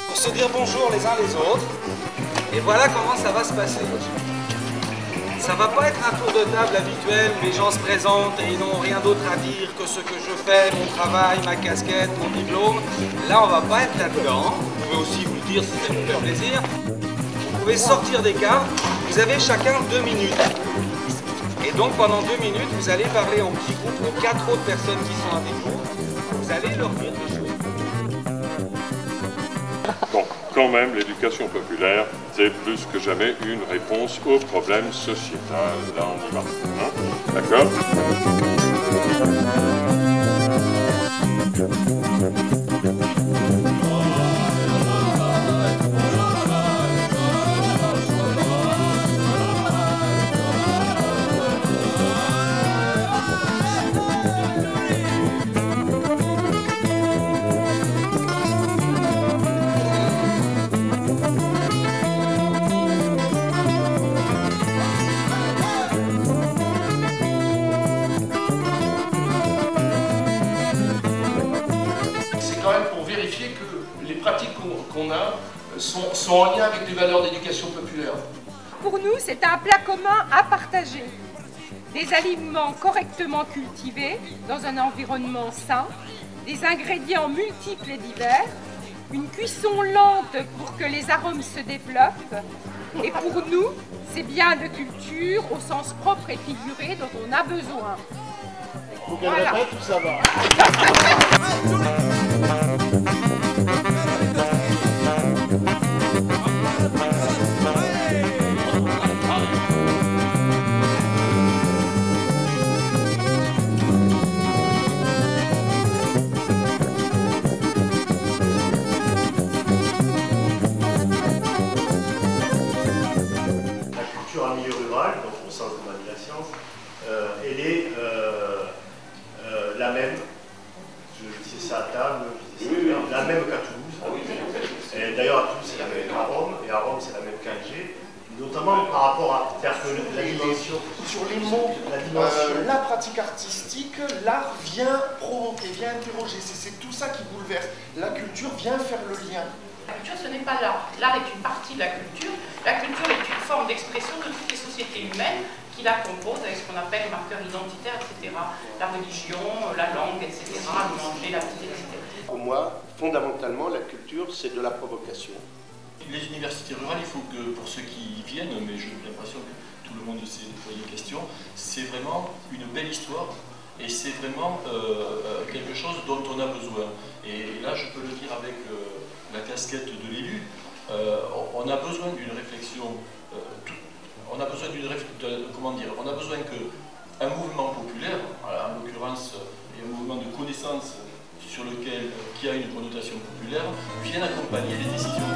Pour se dire bonjour les uns les autres. Et voilà comment ça va se passer. Ça va pas être un tour de table habituel où les gens se présentent et ils n'ont rien d'autre à dire que ce que je fais, mon travail, ma casquette, mon diplôme. Là, on va pas être là-dedans. Vous pouvez aussi vous le dire si ça vous fait plaisir. Vous pouvez sortir des cartes. Vous avez chacun 2 minutes. Et donc, pendant 2 minutes, vous allez parler en petits groupes aux 4 autres personnes qui sont avec vous. Vous allez leur dire des choses. Bon, quand même, l'éducation populaire, c'est plus que jamais une réponse aux problèmes sociétals. Là, on y va. Hein? D'accord ? Pour vérifier que les pratiques qu'on a sont en lien avec des valeurs d'éducation populaire. Pour nous, c'est un plat commun à partager. Des aliments correctement cultivés dans un environnement sain, des ingrédients multiples et divers, une cuisson lente pour que les arômes se développent. Et pour nous, c'est bien de culture au sens propre et figuré dont on a besoin. Vous gagnerez pas, tout ça va. La culture en milieu rural, donc au sens de la science, elle est la même, je disais ça à table, la même qu'à Toulouse. D'ailleurs à Toulouse c'est la même qu'à Rome, et à Rome c'est la même qu'à Alger, notamment par rapport à la dimension. Sur les mots, la pratique artistique, l'art vient provoquer, vient interroger, c'est tout ça qui bouleverse. La culture vient faire le lien. La culture, ce n'est pas l'art. L'art est une partie de la culture. La culture est une forme d'expression de toutes les sociétés humaines qui la composent avec ce qu'on appelle marqueurs identitaires, etc. La religion, la langue, etc. Le manger, la vie, etc. Pour moi, fondamentalement, la culture, c'est de la provocation. Les universités rurales, il faut que, pour ceux qui y viennent, mais j'ai l'impression que tout le monde s'est posé des questions, c'est vraiment une belle histoire et c'est vraiment quelque chose dont on a besoin. Et là, je peux le dire avec la casquette de l'élu, on a besoin d'une réflexion, on a besoin qu'un mouvement populaire, en l'occurrence un mouvement de connaissance qui a une connotation populaire, vienne accompagner les décisions.